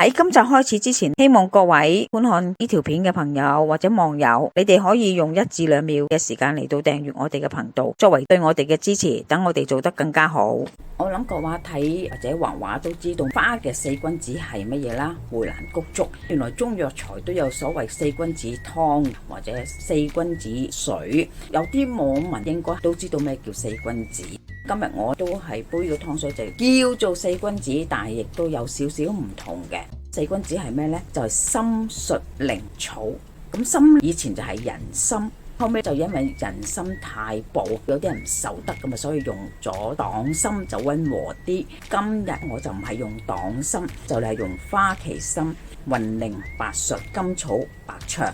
喺今集開始之前，希望各位觀看呢條片嘅朋友或者網友，你哋可以用1至2秒嘅時間嚟到訂閱我哋嘅頻道，作為對我哋嘅支持，等我哋做得更加好。我諗各位睇或者畫畫都知道花嘅4君子係乜嘢啦，茴蘭菊竹。原來中藥材都有所謂4君子湯或者4君子水，有啲網民應該都知道咩叫4君子。今日我都係煲個湯水就叫做4君子，但係亦都有少少唔同嘅。4君子係咩呢？就係參、術、苓、草。咁參以前就係人參，後尾就因為人參太薄，有啲人唔受得咁啊，所以用咗黨參就溫和啲。今日我就唔係用黨參，就係用花旗參、雲苓、白術、甘草、白芍。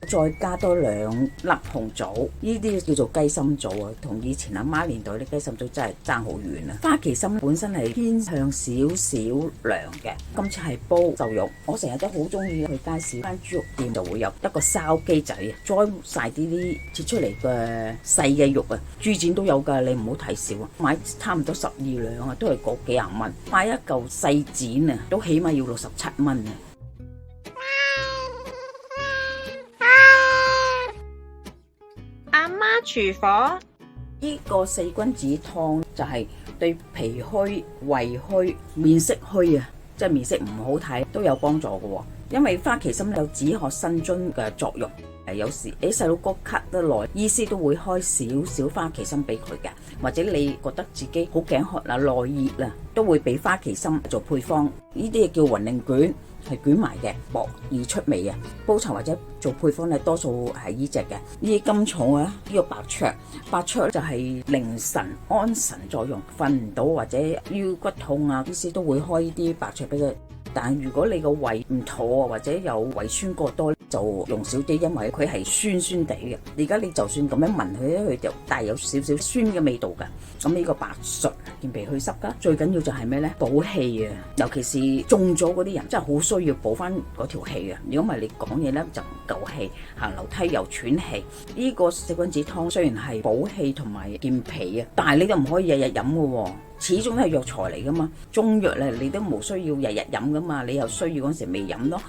再加多2粒紅棗，呢啲叫做雞心棗啊，同以前阿媽年代啲雞心棗真係爭好遠啊！花旗參本身係偏向少少涼嘅，今次係煲瘦肉，我成日都好中意去街市間豬肉店就會有一個筲箕仔啊，栽晒啲切出嚟嘅細嘅肉啊，豬展都有㗎，你唔好睇少啊！買差唔多12兩啊，都係嗰幾廿蚊，買一嚿細展啊，都起碼要67蚊啊！廚房呢個4君子湯就係對脾虛、胃虛、面色虛啊，即係面色唔好睇都有幫助嘅。因為花旗參有止渴生津嘅作用，有時啲細路哥咳得耐，醫師都會開少少花旗參俾佢嘅，或者你覺得自己好頸渴啦、內熱啦，都會俾花旗參做配方。呢啲叫雲苓卷。係捲埋嘅，薄而出味啊！煲茶或者做配方咧，多數係呢隻嘅。呢啲甘草啊，呢個白芍，白芍就係凌晨安神作用，瞓唔到或者腰骨痛啊，醫師都會開呢啲白芍俾佢。但如果你個胃唔妥啊，或者有胃酸過多，就用少啲，因為佢係酸酸地嘅。而家你就算咁樣聞佢，佢就帶有少少酸嘅味道㗎。咁呢個白術健脾祛濕㗎，最緊要就係咩呢？補氣啊！尤其是中咗嗰啲人，真係好需要補翻嗰條氣啊！如果唔係你講嘢呢，就唔夠氣，行樓梯又喘氣。呢個4君子湯雖然係補氣同埋健脾啊，但係你都唔可以日日飲㗎喎。始終都係藥材嚟噶嘛，中藥咧你都冇需要日日飲噶嘛，你有需要嗰時未飲咯。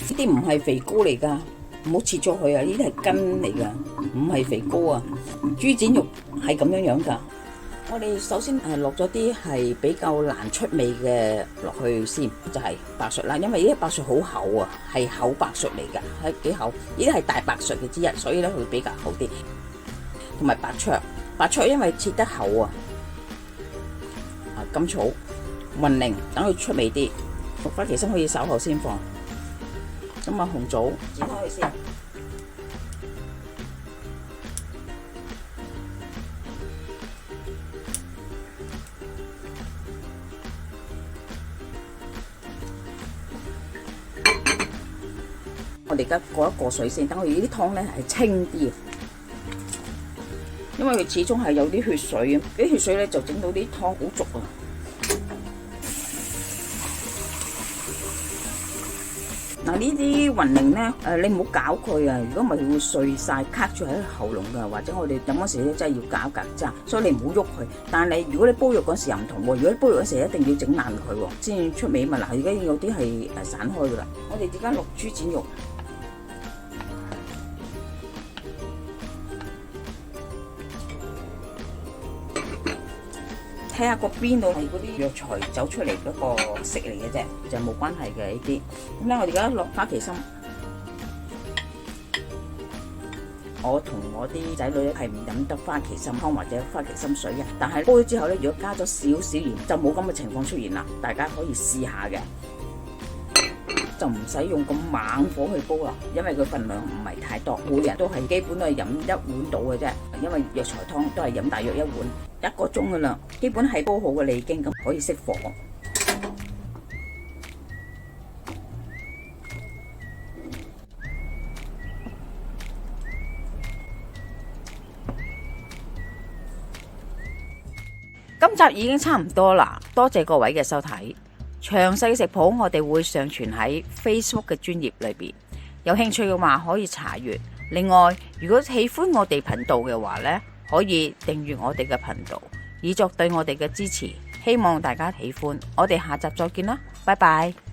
呢啲唔係肥膏嚟噶，唔好切咗佢啊！呢啲係根嚟噶，唔係肥膏啊。豬展肉係咁樣樣噶。我哋首先落咗啲係比較難出味嘅落去先，就係白術啦。因為呢啲白術好厚啊，係厚白術嚟噶，係幾厚。呢啲係大白術嘅之一，所以咧會比較厚啲。同埋白芍，白芍因為切得厚啊，甘草、雲苓等佢出味啲，花旗參可以稍後先放。咁紅棗剪開佢先。我哋而家過一過水先，等佢呢啲湯咧係清啲。因為佢始終係有啲血水啊，啲血水咧就整到啲湯好濁啊。嗱，呢啲雲苓咧，你唔好攪佢啊，如果唔係佢會碎晒，卡住喺喉嚨噶，或者我哋飲嗰時咧真係要攪渣，所以你唔好喐佢。但係如果你煲肉嗰時又唔同喎，如果你煲肉嗰時一定要整爛佢喎，先出味嘛。嗱，而家有啲係散開噶啦，我哋而家落豬展肉。睇下個邊度係嗰啲藥材走出嚟嗰個色嚟嘅啫，就冇關係嘅呢啲。咁咧，我哋而家落花旗參。我同我啲仔女係唔飲得花旗參湯或者花旗參水嘅，但係煲咗之後咧，如果加咗少少鹽，就冇咁嘅情況出現啦。大家可以試下嘅，就唔使用咁猛火去煲啦，因為佢份量唔係太多，每人都係基本都係飲1碗到嘅啫。因為藥材湯都係飲大約1碗，1個鐘噶啦，基本係煲好嘅你已經咁可以熄火。今集已經差唔多啦，多謝各位嘅收睇。詳細食譜我哋會上傳喺 Facebook 嘅專頁裏邊，有興趣嘅話可以查閱。另外，如果喜歡我哋頻道嘅話呢，可以訂閱我哋嘅頻道。以作對我哋嘅支持。希望大家喜歡，我哋下集再見啦，拜拜。